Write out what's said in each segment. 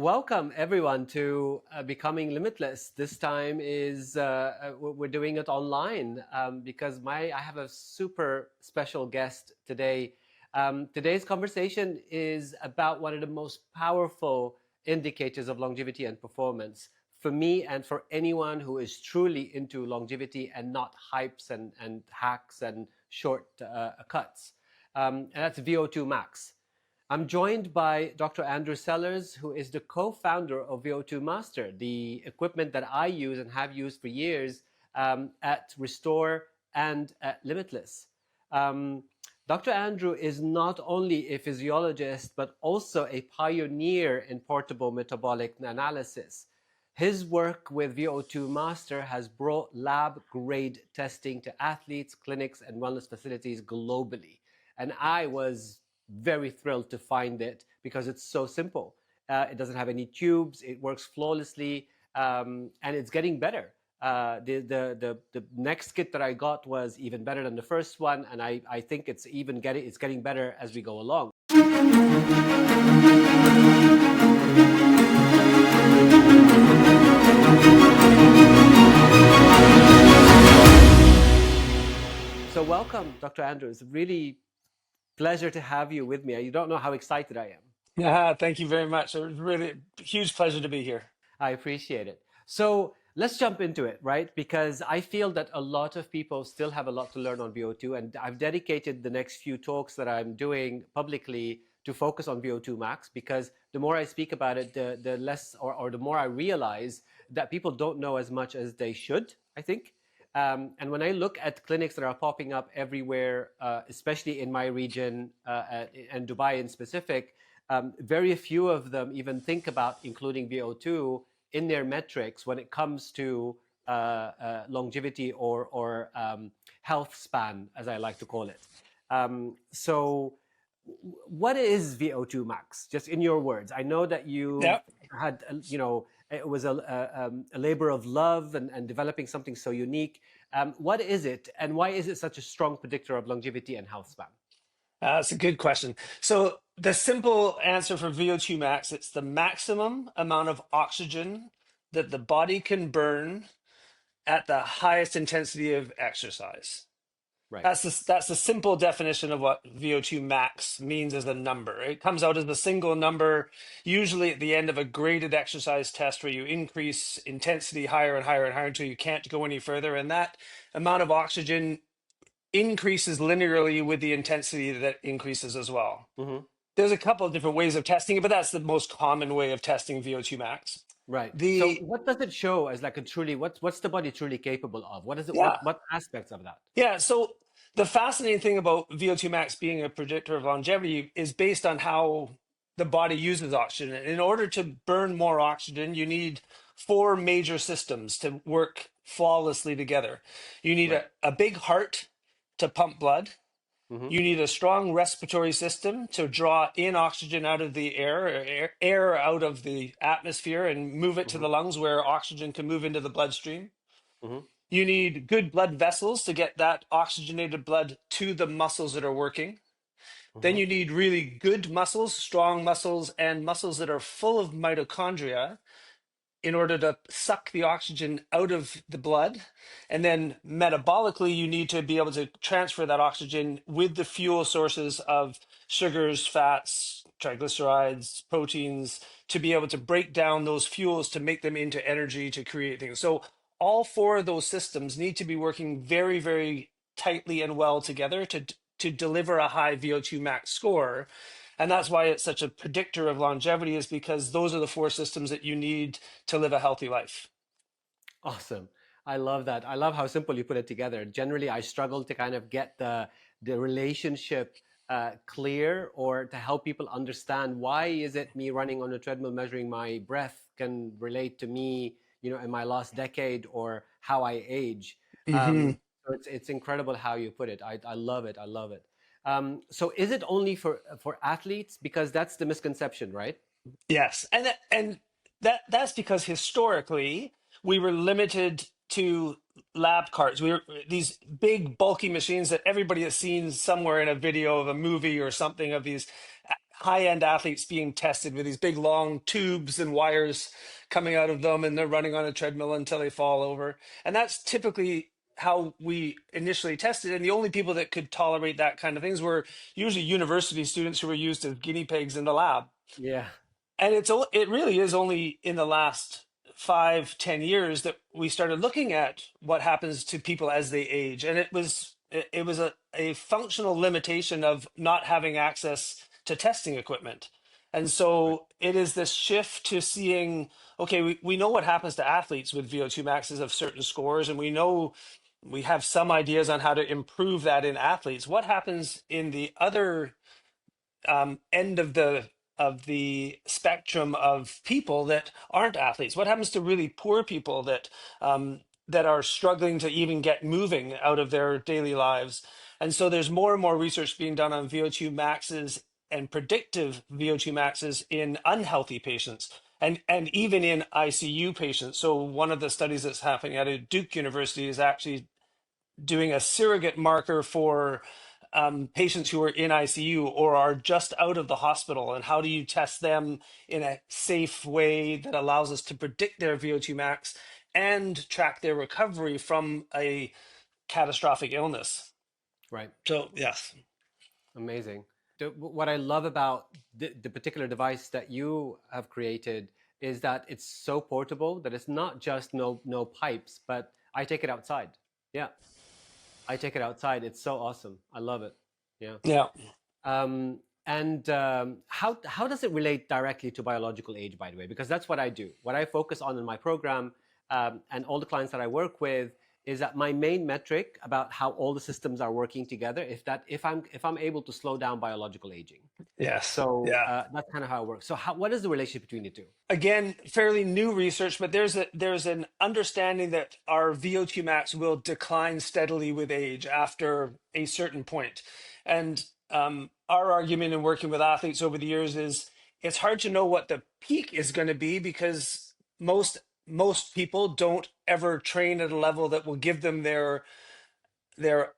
Welcome everyone to Becoming Limitless. This time is we're doing it online because I have a super special guest today. Today's conversation is about one of the most powerful indicators of longevity and performance for me and for anyone who is truly into longevity and not hypes and hacks and short cuts. And that's VO2 max. I'm joined by Dr. Andrew Sellars, who is the co-founder of VO₂ Master, the equipment that I use and have used for years at Restore and at Limitless. Dr. Andrew is not only a physiologist, but also a pioneer in portable metabolic analysis. His work with VO₂ Master has brought lab-grade testing to athletes, clinics, and wellness facilities globally. And I was very thrilled to find it because it's so simple. It doesn't have any tubes. It works flawlessly, and it's getting better. The next kit that I got was even better than the first one, and I think it's getting better as we go along. So welcome, Dr. Andrew. It's really pleasure to have you with me. You don't know how excited I am. Yeah, thank you very much. It was really a huge pleasure to be here. I appreciate it. So let's jump into it, right? Because I feel that a lot of people still have a lot to learn on VO2, and I've dedicated the next few talks that I'm doing publicly to focus on VO2 max, because the more I speak about it, the less or the more I realize that people don't know as much as they should, I think. And when I look at clinics that are popping up everywhere, especially in my region and Dubai in specific, very few of them even think about including VO2 in their metrics when it comes to longevity or health span, as I like to call it. So what is VO2 max, just in your words? I know that you had, it was a labor of love and developing something so unique. What is it, and why is it such a strong predictor of longevity and health span? That's a good question. So the simple answer for VO2 max, it's the maximum amount of oxygen that the body can burn at the highest intensity of exercise. Right. That's the simple definition of what VO2 max means as a number. It comes out as a single number, usually at the end of a graded exercise test where you increase intensity higher and higher and higher until you can't go any further. And that amount of oxygen increases linearly with the intensity that increases as well. Mm-hmm. There's a couple of different ways of testing it, but that's the most common way of testing VO2 max. Right. So what does it show as like a truly, what's the body truly capable of? What is it? Yeah. What aspects of that? Yeah. So the fascinating thing about VO2 max being a predictor of longevity is based on how the body uses oxygen. In order to burn more oxygen, you need four major systems to work flawlessly together. You need Right. a big heart to pump blood. Mm-hmm. You need a strong respiratory system to draw in oxygen out of the air out of the atmosphere and move it to Mm-hmm. the lungs where oxygen can move into the bloodstream. Mm-hmm. You need good blood vessels to get that oxygenated blood to the muscles that are working. Then Mm-hmm. you need really good muscles, strong muscles, and muscles that are full of mitochondria in order to suck the oxygen out of the blood. And then metabolically, you need to be able to transfer that oxygen with the fuel sources of sugars, fats, triglycerides, proteins, to be able to break down those fuels to make them into energy to create things. So all four of those systems need to be working very, very tightly and well together to deliver a high VO2 max score. And that's why it's such a predictor of longevity, is because those are the four systems that you need to live a healthy life. Awesome. I love that. I love how simple you put it together. Generally, I struggle to kind of get the relationship clear, or to help people understand why is it me running on a treadmill measuring my breath can relate to me, in my last decade, or how I age. Hmm. So it's incredible how you put it. I love it. I love it. So is it only for athletes? Because that's the misconception, right? Yes, and that's because historically we were limited to lab carts. We were these big bulky machines that everybody has seen somewhere in a video of a movie or something, of these high-end athletes being tested with these big long tubes and wires coming out of them, and they're running on a treadmill until they fall over. And that's typically how we initially tested. And the only people that could tolerate that kind of things were usually university students who were used as guinea pigs in the lab. Yeah. And it really is only in the last 5-10 years that we started looking at what happens to people as they age. And it was a functional limitation of not having access to testing equipment. And Right. so it is this shift to seeing, okay, we know what happens to athletes with VO2 maxes of certain scores, and we know we have some ideas on how to improve that in athletes. What happens in the other end of the spectrum of people that aren't athletes? What happens to really poor people that are struggling to even get moving out of their daily lives? And so there's more and more research being done on VO2 maxes and predictive VO2 maxes in unhealthy patients. And even in ICU patients. So one of the studies that's happening at Duke University is actually doing a surrogate marker for patients who are in ICU or are just out of the hospital, and how do you test them in a safe way that allows us to predict their VO2 max and track their recovery from a catastrophic illness. Right. So yes. Amazing. What I love about the particular device that you have created is that it's so portable that it's not just no pipes, but I take it outside. Yeah, I take it outside. It's so awesome. I love it. Yeah. Yeah. And how does it relate directly to biological age, by the way? Because that's what I do. What I focus on in my program, and all the clients that I work with, is that my main metric about how all the systems are working together, if I'm able to slow down biological aging. Yes. So Yeah. that's kind of how it works. So what is the relationship between the two? Again, fairly new research, but there's an understanding that our VO2 max will decline steadily with age after a certain point. And our argument in working with athletes over the years is it's hard to know what the peak is going to be, because most people don't ever train at a level that will give them their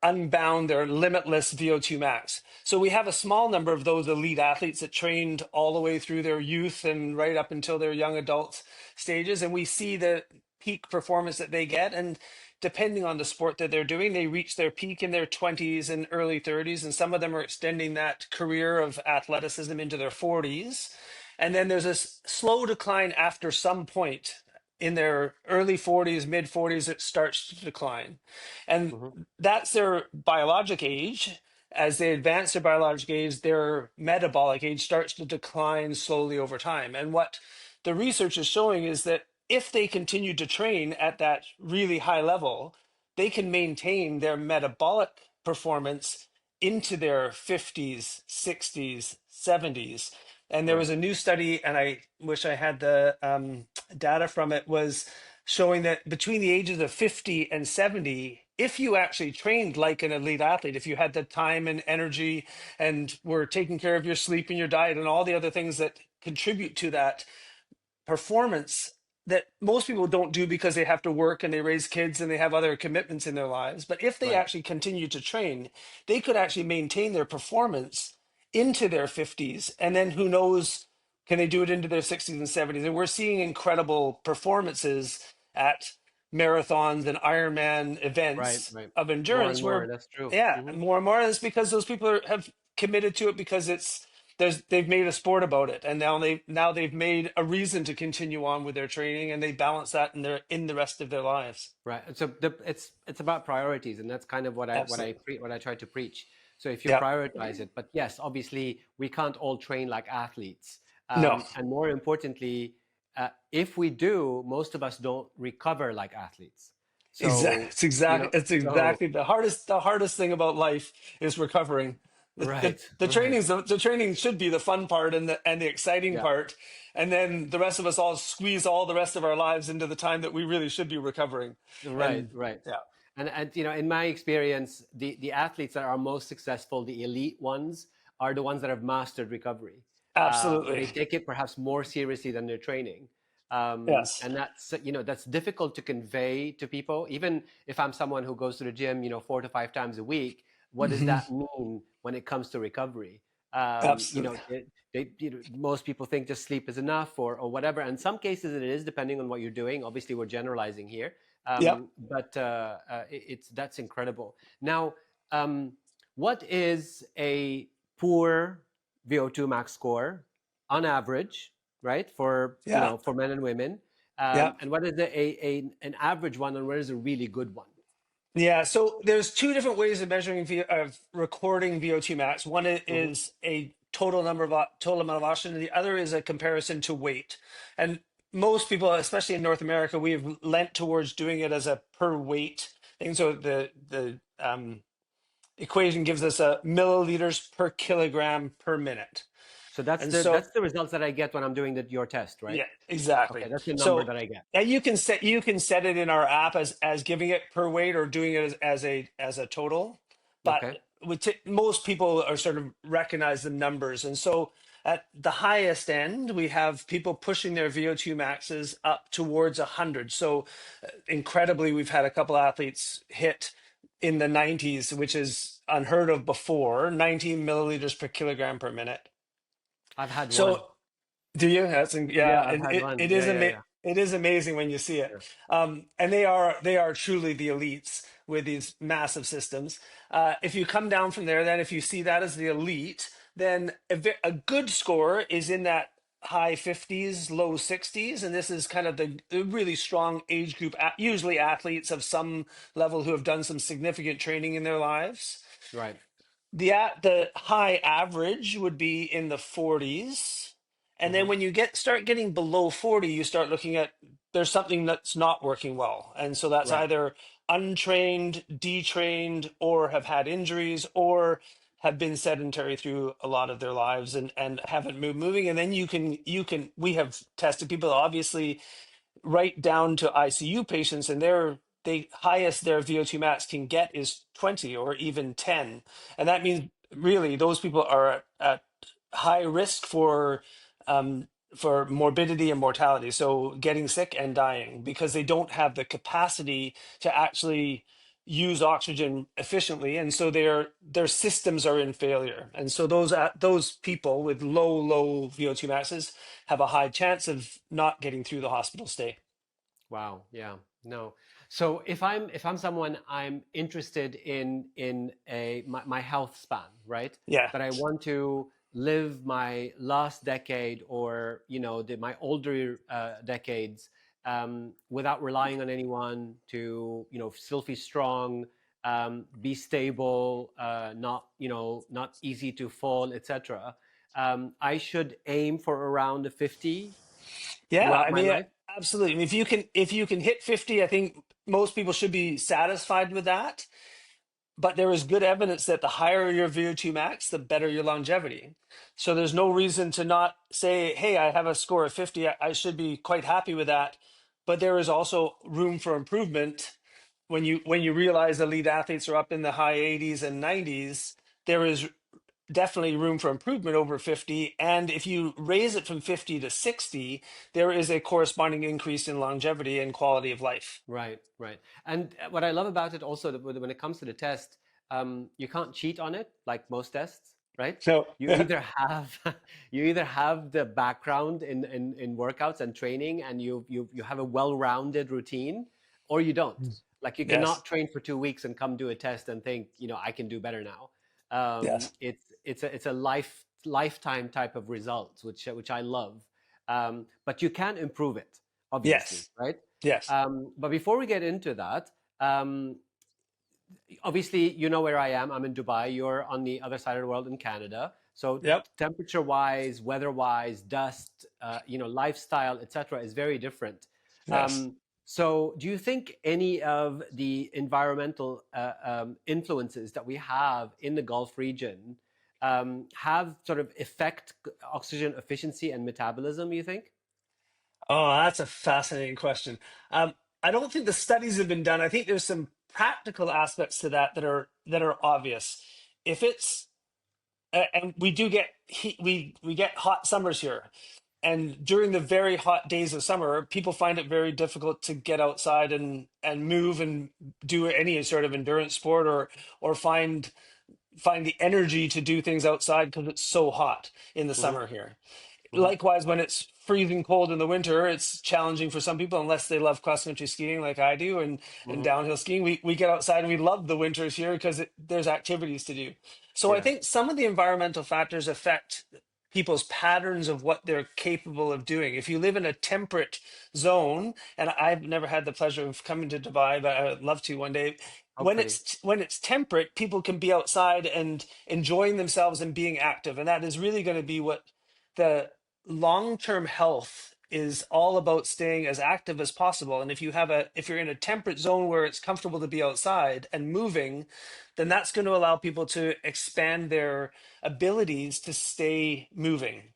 unbound, their limitless VO2 max. So we have a small number of those elite athletes that trained all the way through their youth and right up until their young adult stages. And we see the peak performance that they get. And depending on the sport that they're doing, they reach their peak in their 20s and early 30s. And some of them are extending that career of athleticism into their 40s. And then there's a slow decline after some point in their early 40s, mid 40s, it starts to decline. And Hmm. that's their biologic age. As they advance their biologic age, their metabolic age starts to decline slowly over time. And what the research is showing is that if they continue to train at that really high level, they can maintain their metabolic performance into their 50s, 60s, 70s. And there was Right. a new study, and I wish I had the data from it, was showing that between the ages of 50 and 70, if you actually trained like an elite athlete, if you had the time and energy and were taking care of your sleep and your diet and all the other things that contribute to that performance that most people don't do because they have to work and they raise kids and they have other commitments in their lives. But if they Right. actually continue to train, they could actually maintain their performance into their 50s. And then who knows, can they do it into their 60s and 70s? And we're seeing incredible performances at marathons and Ironman Right. events Right. of More endurance and more. where, That's true. yeah, Hmm. more and more. And it's because those people have committed to it, because they've made a sport about it, and now they've made a reason to continue on with their training, and they balance that in the rest of their lives. Right. So it's about priorities, and that's kind of Absolutely. what I try to preach. So if you Yeah. prioritize it, but yes, obviously we can't all train like athletes, No. and more importantly, if we do, most of us don't recover like athletes. Exactly. So you know, It's so exactly the hardest thing about life is recovering. The, the, right, the right, training's the training should be the fun part and the exciting yeah, part. And then the rest of us all squeeze all the rest of our lives into the time that we really should be recovering. right, And right. yeah, And in my experience, the athletes that are most successful, the elite ones, are the ones that have mastered recovery. absolutely. They take it perhaps more seriously than their training, Yes. and that's difficult to convey to people. Even if I'm someone who goes to the gym, 4 to 5 times a week, what does Hmm. that mean when it comes to recovery? Absolutely. most people think just sleep is enough or whatever. In some cases it is, depending on what you're doing. Obviously, we're generalizing here, Yep. but it's that's incredible. Now, um, what is a poor VO2 max score on average, right? For Yeah. for men and women, Yeah. and what is an average one, and what is a really good one? Yeah, so there's two different ways of measuring of recording VO2 max. One Hmm. is a total number of total amount of oxygen, and the other is a comparison to weight. And most people, especially in North America, we've lent towards doing it as a per weight thing. So the equation gives us a milliliters per kilogram per minute. So And so that's the results that I get when I'm doing your test, right? yeah, Okay, exactly. that's the number So that I get. and you can set it in our app as giving it per weight or doing it as a total. But Okay. most people are sort of recognize the numbers, and so at the highest end, we have people pushing their VO2 maxes up towards 100. So incredibly, we've had a couple athletes hit in the 90s, which is unheard of before, 19 milliliters per kilogram per minute. I've had one. So do you? Yeah, Yeah. I've had one. It Yeah, is yeah, yeah. it is amazing when you see it, Yeah. and they are truly the elites with these massive systems. If you come down from there, then if you see that as the elite, then a good score is in that high 50s, low 60s, and this is kind of the really strong age group, usually athletes of some level who have done some significant training in their lives. Right. The high average would be in the 40s. And then Hmm. when you start getting below 40, you start looking at there's something that's not working well. And so that's Right. either untrained, detrained, or have had injuries, or have been sedentary through a lot of their lives and haven't moving. And then we have tested people obviously right down to ICU patients, and the highest their VO2 max can get is 20 or even 10. And that means really those people are at high risk for morbidity and mortality. So getting sick and dying because they don't have the capacity to actually use oxygen efficiently. And so their systems are in failure. And so those people with low VO2 maxes have a high chance of not getting through the hospital stay. Wow. Yeah. No. So if I'm someone, I'm interested in my health span, right? Yeah. That I want to live my last decade or my older decades without relying on anyone to still be strong, be stable, not easy to fall, etc. I should aim for around a 50 Yeah, throughout I my mean, life. absolutely. I mean, if you can hit 50, I think most people should be satisfied with that. But there is good evidence that the higher your VO2 max, the better your longevity. So there's no reason to not say, hey, I have a score of 50. I should be quite happy with that. But there is also room for improvement when you realize elite athletes are up in the high 80s and 90s. There is definitely room for improvement over 50. And if you raise it from 50 to 60, there is a corresponding increase in longevity and quality of life. Right, right. And what I love about it also, that when it comes to the test, you can't cheat on it like most tests, right? So, You either have you either have the background in workouts and training, and you have a well-rounded routine, or you don't. Like you yes, cannot train for 2 weeks and come do a test and think, I can do better now. yes, It's a lifetime type of results, which I love. But you can improve it, obviously, yes, right? yes. But before we get into that, um, obviously, you know where I am. I'm in Dubai. You're on the other side of the world in Canada. So Yep. temperature-wise, weather-wise, dust, lifestyle, etc., is very different. Yes. Um, so, do you think any of the environmental influences that we have in the Gulf region have sort of affect oxygen efficiency and metabolism? You think? Oh, that's a fascinating question. I don't think the studies have been done. I think there's some practical aspects to that are obvious. If it's and we do get heat, we get hot summers here, and during the very hot days of summer, people find it very difficult to get outside and move and do any sort of endurance sport or find find the energy to do things outside because it's so hot in the Hmm. summer here. Hmm. Likewise, when it's freezing cold in the winter, it's challenging for some people unless they love cross country skiing like I do, and Hmm. downhill skiing. We get outside and we love the winters here because there's activities to do. So I Yeah. think some of the environmental factors affect people's patterns of what they're capable of doing. If you live in a temperate zone, and I've never had the pleasure of coming to Dubai, but I would love to one day. Hopefully. When it's temperate, people can be outside and enjoying themselves and being active, and that is really going to be what the long-term health is all about, staying as active as possible. And if you're in a temperate zone where it's comfortable to be outside and moving, then that's going to allow people to expand their abilities to stay moving.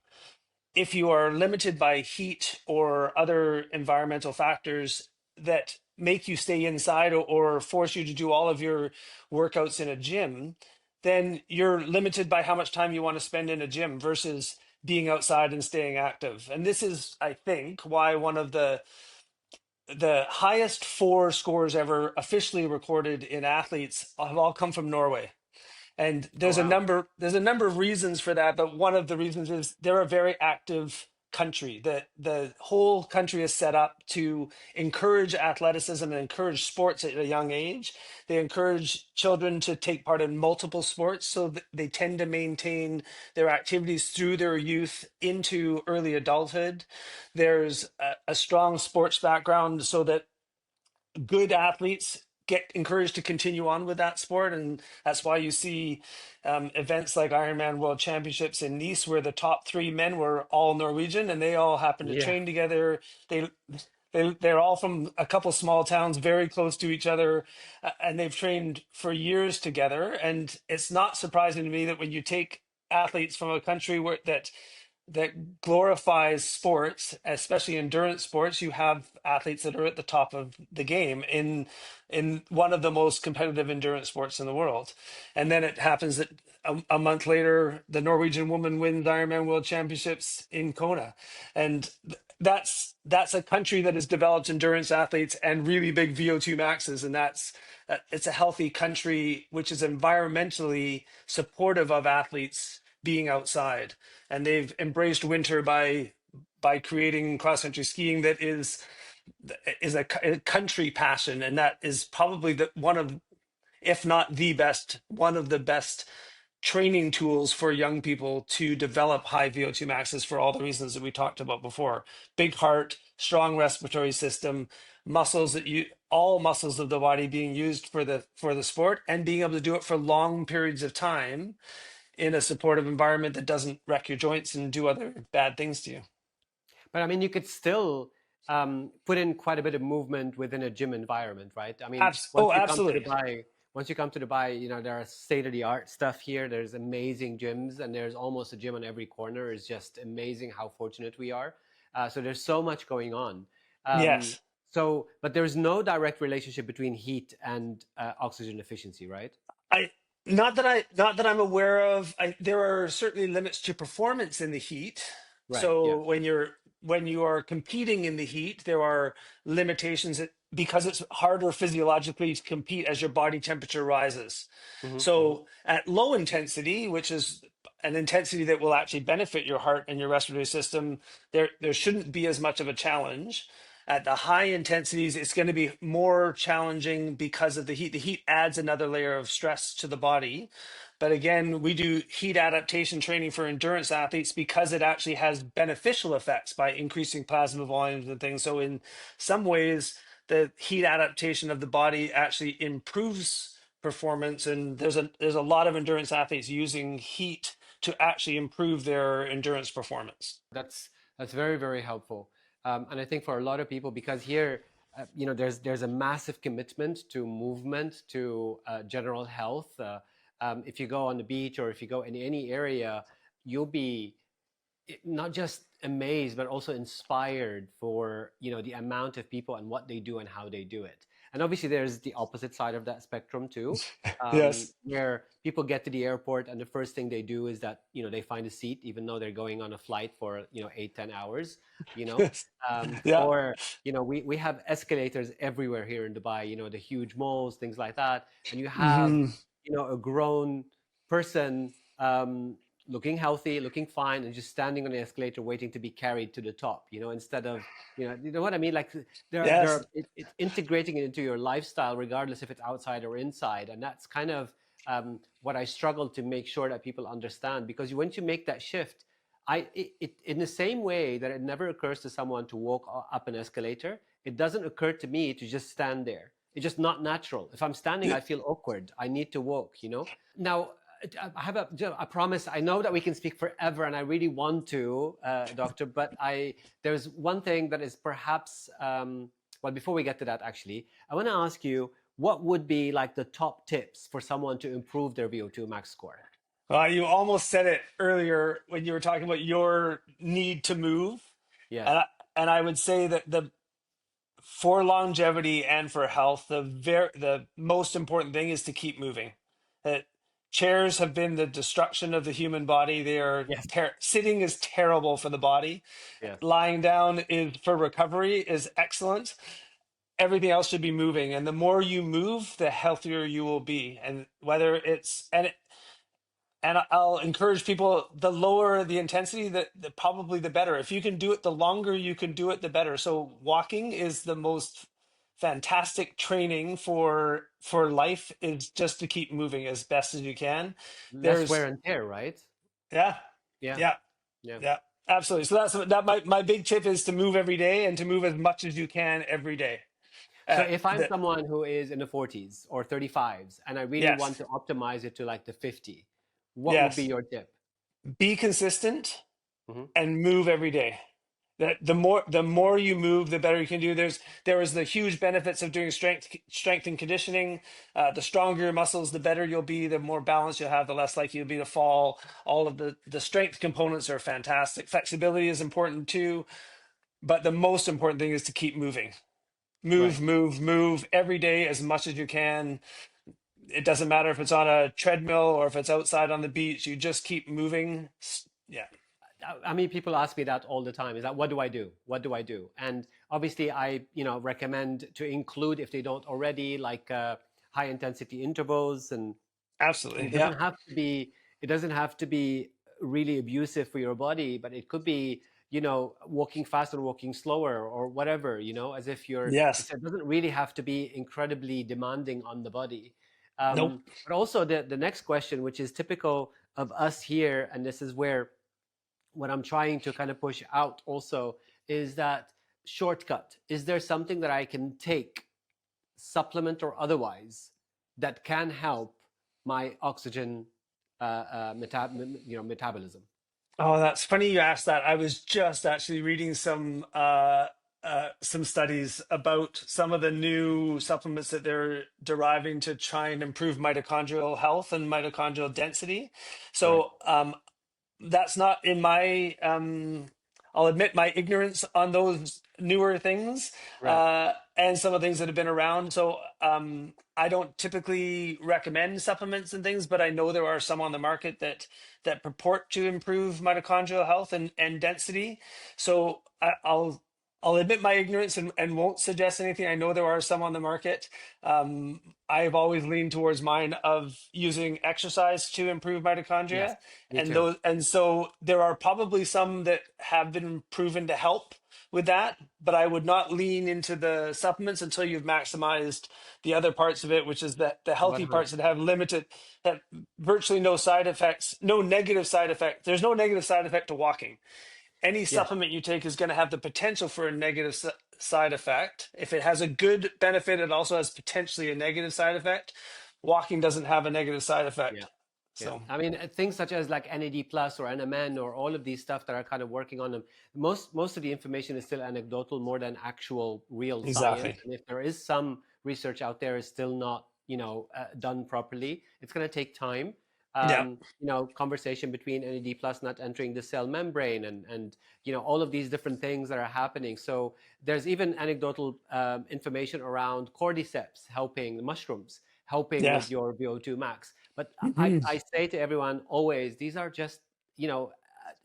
If you are limited by heat or other environmental factors that make you stay inside, or force you to do all of your workouts in a gym, then you're limited by how much time you want to spend in a gym versus being outside and staying active. And this is, I think, why one of the highest four scores ever officially recorded in athletes have all come from Norway. And Oh wow. there's a number of reasons for that, but one of the reasons is they're a very active country. The whole country is set up to encourage athleticism and encourage sports at a young age. They encourage children to take part in multiple sports, so that they tend to maintain their activities through their youth into early adulthood. There's a strong sports background so that good athletes get encouraged to continue on with that sport. And that's why you see events like Ironman World Championships in Nice, where the top three men were all Norwegian and they all happen to Yeah. train together. They they're all from a couple small towns very close to each other, and they've trained for years together. And it's not surprising to me that when you take athletes from a country that glorifies sports, especially endurance sports, you have athletes that are at the top of the game in one of the most competitive endurance sports in the world. And then it happens that a month later, the Norwegian woman wins Ironman World Championships in Kona, and that's a country that has developed endurance athletes and really big VO2 maxes, and it's a healthy country which is environmentally supportive of athletes being outside, and they've embraced winter by creating cross country skiing that is a country passion, and that is probably the one of, if not the best, one of the best training tools for young people to develop high VO2 maxes for all the reasons that we talked about before. Big heart, strong respiratory system, muscles that you all muscles of the body being used for the sport, and being able to do it for long periods of time in a supportive environment that doesn't wreck your joints and do other bad things to you. But I mean, you could still put in quite a bit of movement within a gym environment, right? I mean, Oh, absolutely. once you come to Dubai, you know, there are state of the art stuff here. There's amazing gyms, and there's almost a gym on every corner. It's just amazing how fortunate we are. So there's so much going on. Um, Yes. but there's no direct relationship between heat and oxygen efficiency, right? I not that I'm aware of. There are certainly limits to performance in the heat. Right. Yeah. So when you are competing in the heat, there are limitations because it's harder physiologically to compete as your body temperature rises. Hmm. Hmm. So at low intensity, which is an intensity that will actually benefit your heart and your respiratory system, there shouldn't be as much of a challenge. At the high intensities, it's going to be more challenging because of the heat. The heat adds another layer of stress to the body. But again, we do heat adaptation training for endurance athletes because it actually has beneficial effects by increasing plasma volumes and things. So in some ways, the heat adaptation of the body actually improves performance. And there's a lot of endurance athletes using heat to actually improve their endurance performance. That's very, very helpful. And I think for a lot of people, because here, you know, there's a massive commitment to movement, to general health. If you go on the beach or if you go in any area, you'll be not just amazed but also inspired for, you know, the amount of people and what they do and how they do it. And obviously there's the opposite side of that spectrum too, Yes. where people get to the airport and the first thing they do is that, you know, they find a seat even though they're going on a flight for, you know, 8, 10 hours, you know. Yes. Yeah. Or, you know, we have escalators everywhere here in Dubai, you know, the huge malls, things like that, and you have, Hmm. you know, a grown person looking healthy, looking fine, and just standing on the escalator waiting to be carried to the top, instead of, you know what I mean? Like Yes. it's integrating it into your lifestyle, regardless if it's outside or inside. And that's kind of what I struggle to make sure that people understand, because once you make that shift, in the same way that it never occurs to someone to walk up an escalator, it doesn't occur to me to just stand there. It's just not natural. If I'm standing, I feel awkward. I need to walk. Now, I have a promise. I know that we can speak forever, and I really want to, Doctor, but there's one thing that is perhaps, well, before we get to that, actually, I want to ask you, what would be like the top tips for someone to improve their VO2 max score? You almost said it earlier when you were talking about your need to move. Yes. And I would say that for longevity and for health, the most important thing is to keep moving. That chairs have been the destruction of the human body. They are Yes. sitting is terrible for the body. Yes. Lying down is for recovery is excellent. Everything else should be moving, and the more you move, the healthier you will be. And whether it's and I'll encourage people, the lower the intensity, probably the better. If you can do it, the longer you can do it, the better. So walking is the most fantastic training for life, is just to keep moving as best as you can. Less wear There's and tear, right? yeah, Yeah. yeah, Yeah. yeah, absolutely. So my big tip is to move every day and to move as much as you can every day. So Uh, if I'm the, someone who is in the 40s or 35s and I really want yes, to optimize it to like the 50, what would be yes. your tip? Be consistent Hmm. and move every day. That the more you move, the better you can do. There is the huge benefits of doing strength and conditioning. The stronger your muscles, the better you'll be. The more balance you'll have, the less likely you'll be to fall. All of the strength components are fantastic. Flexibility is important too, but the most important thing is to keep moving. Right. Move every day as much as you can. It doesn't matter if it's on a treadmill or if it's outside on the beach. You just keep moving. Yeah. I mean, people ask me that all the time. Is that, what do I do? What do I do? And obviously, I recommend to include, if they don't already, like high intensity intervals, and Absolutely. it Yeah. doesn't have to be. It doesn't have to be really abusive for your body, but it could be, walking fast and walking slower or whatever. As if Yes. it doesn't really have to be incredibly demanding on the body. Nope. But also the next question, which is typical of us here, and this is where what I'm trying to kind of push out also, is that shortcut. Is there something that I can take, supplement or otherwise, that can help my oxygen metabolism? Oh, that's funny you asked that. I was just actually reading some studies about some of the new supplements that they're deriving to try and improve mitochondrial health and mitochondrial density. Right. So that's not in my I'll admit my ignorance on those newer things, Right. and some of the things that have been around. So I don't typically recommend supplements and things, but I know there are some on the market that purport to improve mitochondrial health and density. So I'll admit my ignorance and won't suggest anything. I know there are some on the market. um, I've always leaned towards mine of using exercise to improve Yes. mitochondria, Me too. and so there are probably some that have been proven to help with that, but I would not lean into the supplements until you've maximized the other parts of it, which is the healthy parts 100. that have virtually no side effects, no negative side effect. There's no negative side effect to walking. Any Yes. supplement you take is going to have the potential for a negative side effect. If it has a good benefit, it also has potentially a negative side effect. Walking doesn't have a negative side Yeah. effect. Yeah, So I mean, things such as like NAD plus or NMN or all of these stuff that are kind of working on them. Most of the information is still anecdotal more than actual real science. exactly. And if there is some research out there, is still not done properly. It's going to take time. Yeah. Conversation between NAD plus not entering the cell membrane, and all of these different things that are happening. So there's even anecdotal information around cordyceps helping, mushrooms helping with Yes. your VO2 max. But Mhm. I say to everyone always, these are just,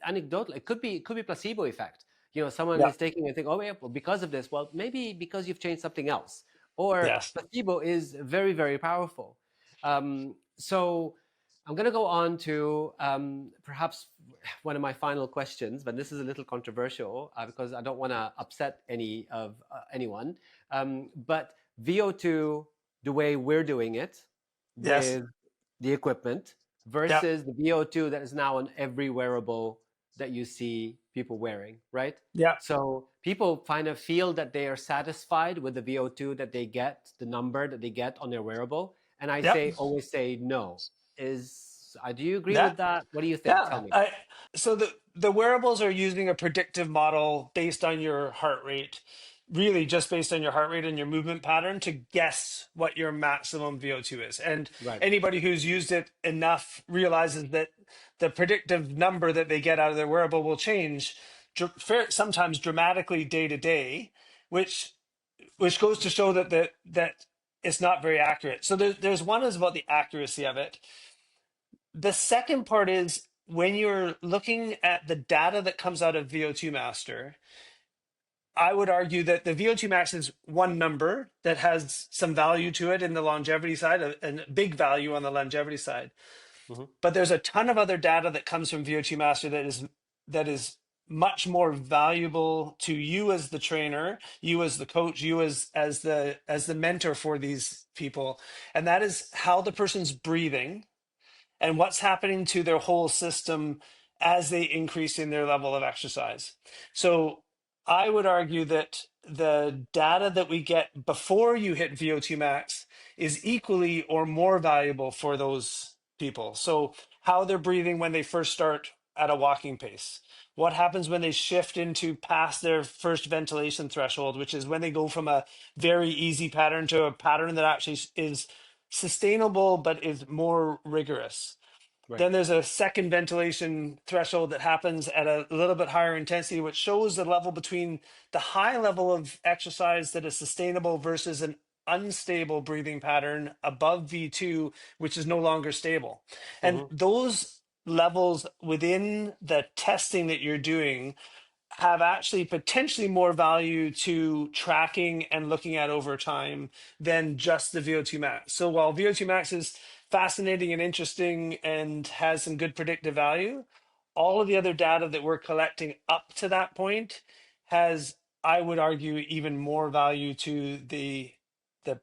anecdotal. It could be placebo effect. Someone Yeah. is taking and think, oh yeah, well, because of this. Well, maybe because you've changed something else. Or Yes. placebo is very, very powerful. So I'm going to go on to perhaps one of my final questions, but this is a little controversial because I don't want to upset anyone. But VO2, the way we're doing it Yes. with the equipment Yep. versus the VO2 that is now on every wearable that you see people wearing, right? Yep. So people kind of feel that they are satisfied with the VO2 that they get, the number that they get on their wearable. And I Yep. say, always say no. Do you agree Yeah. with that? What do you think? Tell Yeah. me. So the wearables are using a predictive model based on your heart rate, really just based on your heart rate and your movement pattern to guess what your maximum VO2 is. And Right. anybody who's used it enough realizes that the predictive number that they get out of their wearable will change sometimes dramatically day to day, which goes to show that it's not very accurate. So there's one is about the accuracy of it. The second part is when you're looking at the data that comes out of VO2 Master, I would argue that the VO2 max is one number that has some value to it in the longevity side and big value on the longevity side. Hmm. But there's a ton of other data that comes from VO2 Master that is much more valuable to you as the trainer, you as the coach, you as the mentor for these people. And that is how the person's breathing and what's happening to their whole system as they increase in their level of exercise. So I would argue that the data that we get before you hit VO2 max is equally or more valuable for those people. So how they're breathing when they first start at a walking pace. What happens when they shift into past their first ventilation threshold, which is when they go from a very easy pattern to a pattern that actually is sustainable but is more rigorous. Right. Then there's a second ventilation threshold that happens at a little bit higher intensity, which shows the level between the high level of exercise that is sustainable versus an unstable breathing pattern above V2, which is no longer stable. And Hmm. those levels within the testing that you're doing have actually potentially more value to tracking and looking at over time than just the VO2 max. So while VO2 max is fascinating and interesting and has some good predictive value, all of the other data that we're collecting up to that point has, I would argue, even more value to the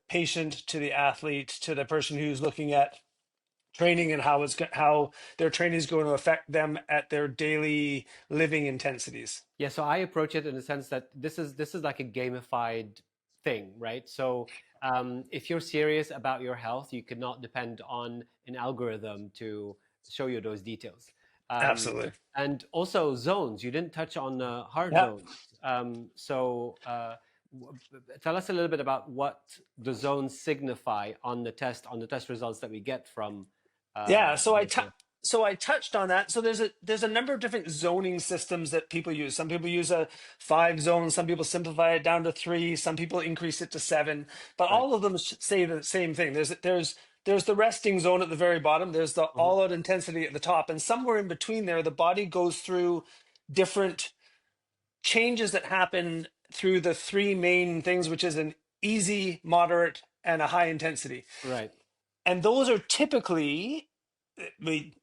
patient, to the athlete, to the person who's looking at training and how their training is going to affect them at their daily living intensities. Yeah, so I approach it in the sense that this is like a gamified thing, right? So if you're serious about your health, you cannot depend on an algorithm to show you those details. Um, Absolutely. and also zones. You didn't touch on heart Yeah. zones. Tell us a little bit about what the zones signify on the test results that we get from Yeah, the. so I touched on that. So there's a number of different zoning systems that people use. Some people use a 5 zone, some people simplify it down to 3, some people increase it to 7, but Right. all of them say the same thing. There's the resting zone at the very bottom, there's the Hmm. all-out intensity at the top, and somewhere in between there, the body goes through different changes that happen through the 3 main things, which is an easy, moderate, and a high intensity. Right. And those are typically we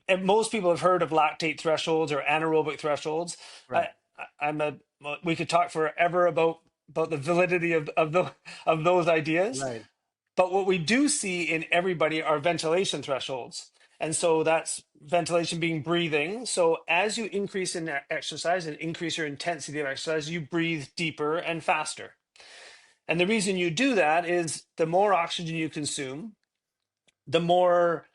and most people have heard of lactate thresholds or anaerobic thresholds. Right. I'm a we could talk forever about the validity of those ideas, Right. but what we do see in everybody are ventilation thresholds. And so that's ventilation being breathing. So as you increase in exercise and increase your intensity of exercise, you breathe deeper and faster. And the reason you do that is the more oxygen you consume, the more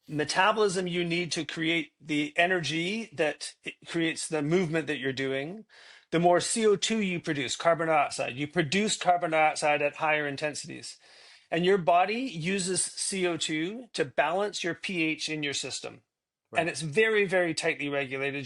metabolism you need to create the energy that creates the movement that you're doing, the more CO2 you produce, carbon dioxide. You produce carbon dioxide at higher intensities. And your body uses CO2 to balance your pH in your system. And Right. it's very, very tightly regulated.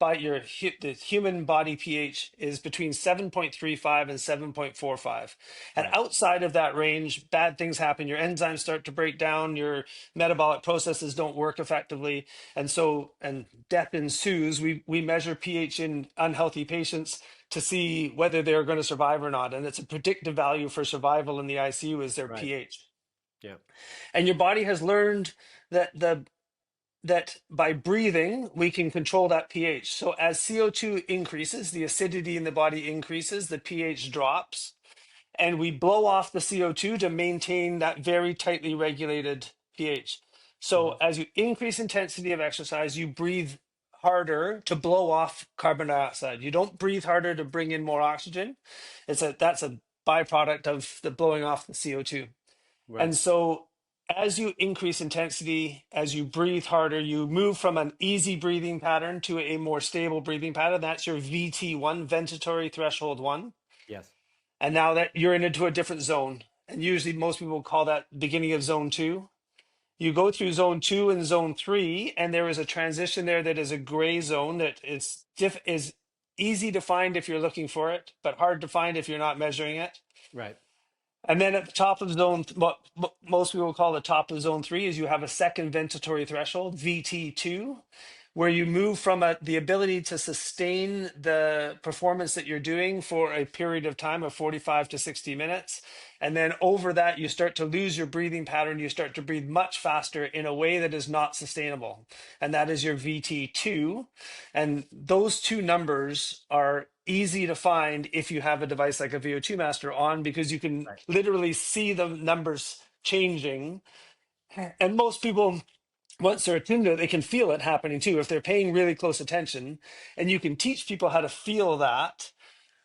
The human body pH is between 7.35 and 7.45. And Right. outside of that range, bad things happen. Your enzymes start to break down, your metabolic processes don't work effectively. And death ensues. We measure pH in unhealthy patients to see whether they're going to survive or not. And it's a predictive value for survival in the ICU is their Right. pH. Yeah. And your body has learned that that by breathing, we can control that pH. So as CO2 increases, the acidity in the body increases, the pH drops, and we blow off the CO2 to maintain that very tightly regulated pH. So Mhm. as you increase intensity of exercise, you breathe harder to blow off carbon dioxide. You don't breathe harder to bring in more oxygen. That's a byproduct of the blowing off the CO2. And Right. so as you increase intensity, as you breathe harder, you move from an easy breathing pattern to a more stable breathing pattern. That's your VT1, ventilatory threshold one. Yes. And now that you're into a different zone, and usually most people call that beginning of zone two. You go through zone two and zone three, and there is a transition there that is a gray zone that is easy to find if you're looking for it, but hard to find if you're not measuring it. Right. And then at the top of what most people call the top of zone three is you have a second ventilatory threshold, VT2, where you move from the ability to sustain the performance that you're doing for a period of time of 45 to 60 minutes. And then over that, you start to lose your breathing pattern. You start to breathe much faster in a way that is not sustainable. And that is your VT2. And those two numbers are easy to find if you have a device like a VO2 Master on, because you can Right. literally see the numbers changing. And most people, once they're attuned to it, they can feel it happening too if they're paying really close attention. And you can teach people how to feel that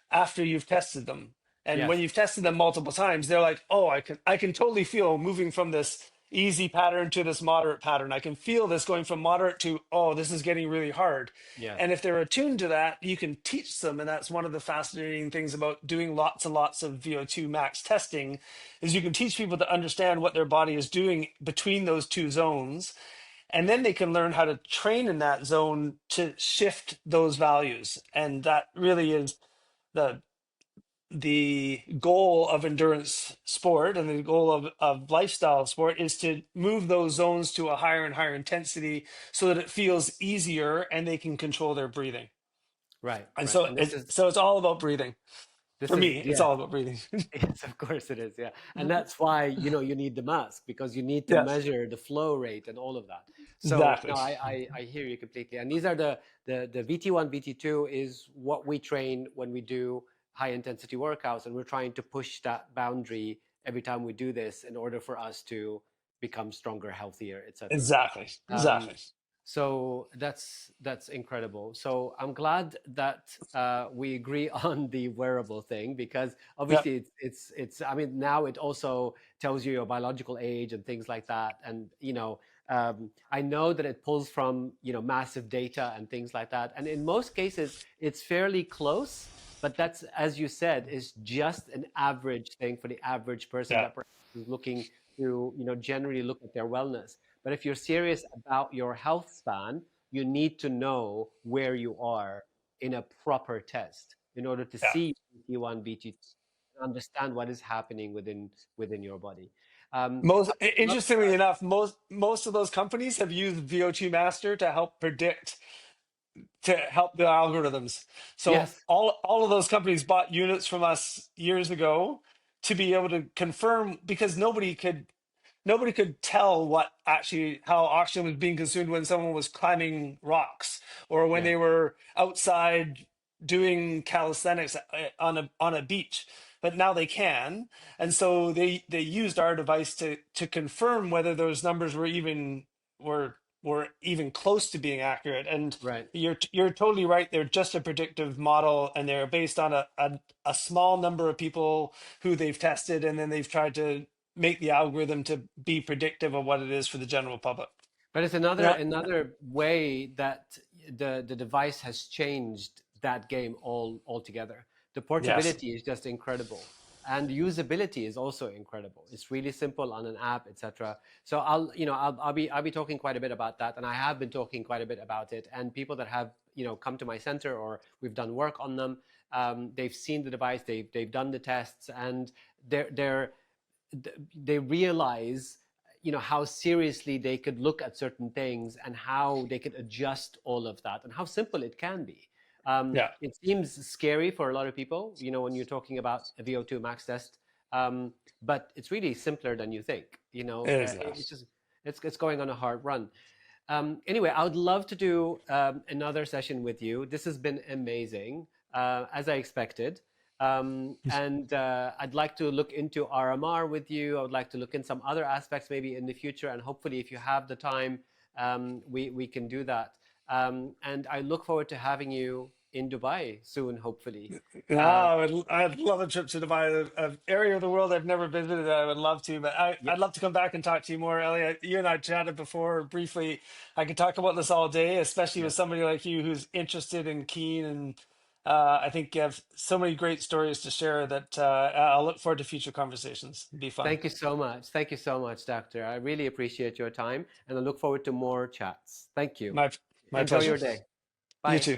after you've tested them. And when Yes. you've tested them multiple times, they're like, "Oh, I can totally feel moving from this easy pattern to this moderate pattern. I can feel this going from moderate to, oh, this is getting really hard." Yes. And if they're attuned to that, you can teach them. And that's one of the fascinating things about doing lots and lots of VO2 max testing is you can teach people to understand what their body is doing between those two zones. And then they can learn how to train in that zone to shift those values. And that really is the goal of endurance sport, and the goal of lifestyle sport is to move those zones to a higher and higher intensity so that it feels easier and they can control their breathing. Right. And Right. so And it's all about breathing. For this is me, it's yes. all about breathing. Yes, of course it is. Yeah. And that's why, you need the mask because you need to Yes, measure the flow rate and all of that. So no, exactly. I hear you completely. And these are the VT1, VT2 is what we train when we do high intensity workouts. And we're trying to push that boundary every time we do this in order for us to become stronger, healthier, etc. Exactly. Um, Exactly. so that's incredible. So I'm glad that we agree on the wearable thing because Yep. obviously it's. I mean, now it also tells you your biological age and things like that. And I know that it pulls from massive data and things like that. And in most cases, it's fairly close. But that's, as you said, is just an average thing for the average person Yeah. that perhaps is looking to generally look at their wellness. But if you're serious about your health span, you need to know where you are in a proper test in order to Yeah. see BT1, BT2, and understand what is happening within your body. Most I love interestingly enough, most of those companies have used VO2 Master to help predict, to help the algorithms. So yes, all of those companies bought units from us years ago to be able to confirm, because nobody could tell what actually how oxygen was being consumed when someone was climbing rocks or when yeah, they were outside doing calisthenics on a beach. But now they can, and so they used our device to confirm whether those numbers were even close to being accurate. And right. you're totally right. They're just a predictive model, and they're based on a small number of people who they've tested, and then they've tried to make the algorithm to be predictive of what it is for the general public. But it's another Yeah. another way that the device has changed that game altogether. The Yes. portability is just incredible, and usability is also incredible. It's really simple on an app, etc. So I'll be talking quite a bit about that, and I have been talking quite a bit about it. And people that have come to my center or we've done work on them, they've seen the device, they've done the tests, and they're they realize how seriously they could look at certain things and how they could adjust all of that and how simple it can be. Yeah. It seems scary for a lot of people when you're talking about a VO2 max test, But it's really simpler than you think. You know, It is, yeah. it's just it's going on a hard run. Anyway, I would love to do another session with you. This has been amazing, as I expected. And I'd like to look into RMR with you. I would like to look in some other aspects maybe in the future. And hopefully, if you have the time, we can do that. And I look forward to having you in Dubai soon, hopefully. No, Uh, I'd love a trip to Dubai, an area of the world I've never visited. I would love to, but yeah, I'd love to come back and talk to you more, Ellie. You and I chatted before briefly. I could talk about this all day, especially with yes. somebody like you who's interested and keen. And I think you have so many great stories to share that I'll look forward to future conversations. It'd be fun. Thank you so much. Thank you so much, Doctor. I really appreciate your time and I look forward to more chats. Thank you. My Enjoy pleasure. your day. You Bye. too.